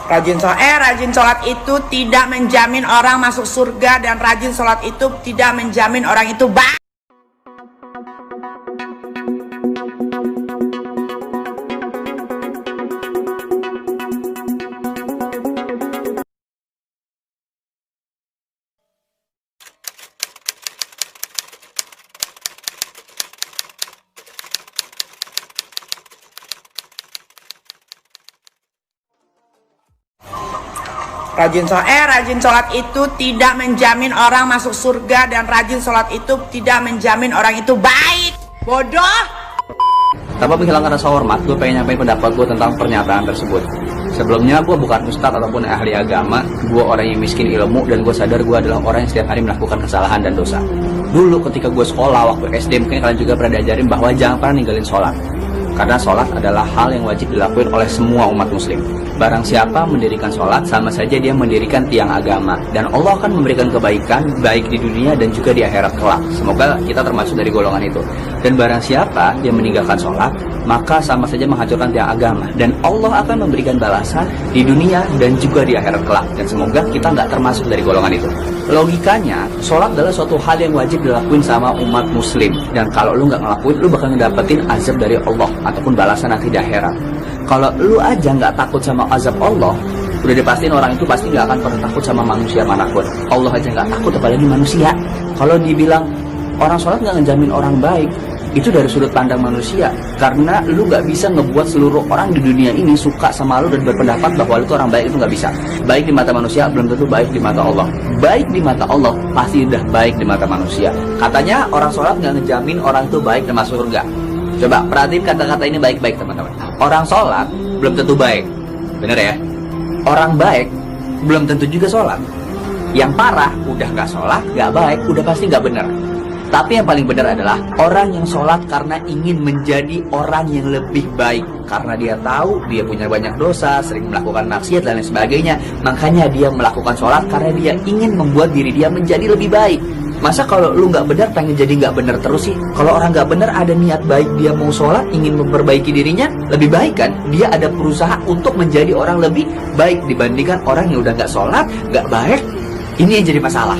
Rajin sholat itu tidak menjamin orang masuk surga, dan rajin sholat itu tidak menjamin orang itu baik. Rajin sholat itu tidak menjamin orang masuk surga, dan rajin sholat itu tidak menjamin orang itu baik. Bodoh. Tanpa menghilangkan rasa hormat, gue pengen nyampein pendapat gue tentang pernyataan tersebut. Sebelumnya, gue bukan ustadz ataupun ahli agama. Gue orang yang miskin ilmu, dan gue sadar gue adalah orang yang setiap hari melakukan kesalahan dan dosa. Dulu ketika gue sekolah, waktu SD, mungkin kalian juga pernah diajarin bahwa jangan pernah ninggalin sholat. Karena sholat adalah hal yang wajib dilakuin oleh semua umat muslim. Barang siapa mendirikan sholat, sama saja dia mendirikan tiang agama. Dan Allah akan memberikan kebaikan, baik di dunia dan juga di akhirat kelak. Semoga kita termasuk dari golongan itu. Dan barang siapa yang meninggalkan sholat, maka sama saja menghancurkan tiang agama. Dan Allah akan memberikan balasan di dunia dan juga di akhirat kelak. Dan semoga kita nggak termasuk dari golongan itu. Logikanya, sholat adalah suatu hal yang wajib dilakuin sama umat muslim. Dan kalau lu nggak ngelakuin, lu bakal ngedapetin azab dari Allah ataupun balasan nanti di akhirat. Kalau lu aja nggak takut sama azab Allah, udah dipastiin orang itu pasti nggak akan pernah takut sama manusia manapun. Allah aja nggak takut, apalagi manusia. Kalau dibilang orang sholat nggak ngejamin orang baik, itu dari sudut pandang manusia. Karena lu nggak bisa ngebuat seluruh orang di dunia ini suka sama lu dan berpendapat bahwa lu itu orang baik, itu nggak bisa. Baik di mata manusia belum tentu baik di mata Allah. Baik di mata Allah pasti udah baik di mata manusia. Katanya orang sholat nggak ngejamin orang itu baik dan masuk surga. Coba perhatiin kata-kata ini baik-baik, teman-teman. Orang sholat belum tentu baik, bener ya? Orang baik belum tentu juga sholat. Yang parah udah nggak sholat, nggak baik, udah pasti nggak bener. Tapi yang paling benar adalah orang yang sholat karena ingin menjadi orang yang lebih baik. Karena dia tahu dia punya banyak dosa, sering melakukan maksiat dan lain sebagainya. Makanya dia melakukan sholat karena dia ingin membuat diri dia menjadi lebih baik. Masa kalau lu nggak benar pengen jadi nggak benar terus sih? Kalau orang nggak benar ada niat baik, dia mau sholat, ingin memperbaiki dirinya, lebih baik kan? Dia ada berusaha untuk menjadi orang lebih baik dibandingkan orang yang udah nggak sholat, nggak baik. Ini yang jadi masalah.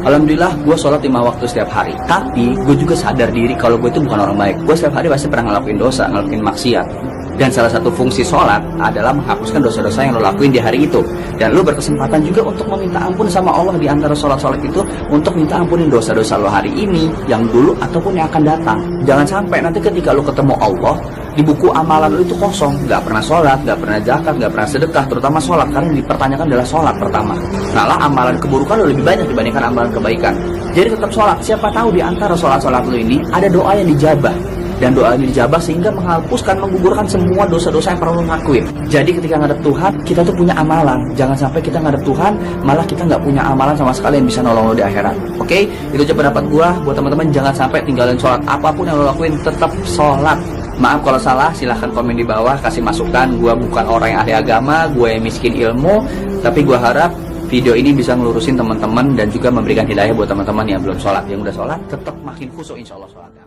Alhamdulillah gue sholat 5 waktu setiap hari. Tapi gue juga sadar diri kalau gue itu bukan orang baik. Gue setiap hari pasti pernah ngelakuin dosa, ngelakuin maksiat. Dan salah satu fungsi sholat adalah menghapuskan dosa-dosa yang lo lakuin di hari itu. Dan lo berkesempatan juga untuk meminta ampun sama Allah di antara sholat-sholat itu, untuk minta ampunin dosa-dosa lo hari ini, yang dulu ataupun yang akan datang. Jangan sampai nanti ketika lo ketemu Allah, di buku amalan lo itu kosong, gak pernah sholat, gak pernah zakat, gak pernah sedekah, terutama sholat, karena yang dipertanyakan adalah sholat pertama. Malah amalan keburukan lo lebih banyak dibandingkan amalan kebaikan. Jadi tetap sholat. Siapa tahu di antara sholat-sholat lo ini ada doa yang dijabah. Dan doa ini dijabah sehingga menghapuskan, menggugurkan semua dosa-dosa yang pernah lo lakuin. Jadi ketika ngadep Tuhan, kita tuh punya amalan. Jangan sampai kita ngadep Tuhan, malah kita nggak punya amalan sama sekali yang bisa nolong lo di akhirat. Oke? Itu aja pendapat gua. Buat teman-teman, jangan sampai tinggalin sholat. Apapun yang lo lakuin, tetap sholat. Maaf kalau salah, silahkan komen di bawah, kasih masukan. Gua bukan orang yang ahli agama, gua yang miskin ilmu. Tapi gua harap video ini bisa ngelurusin teman-teman dan juga memberikan hidayah buat teman-teman yang belum sholat. Yang udah sholat, tetap makin khusyuk insya Allah sholatnya.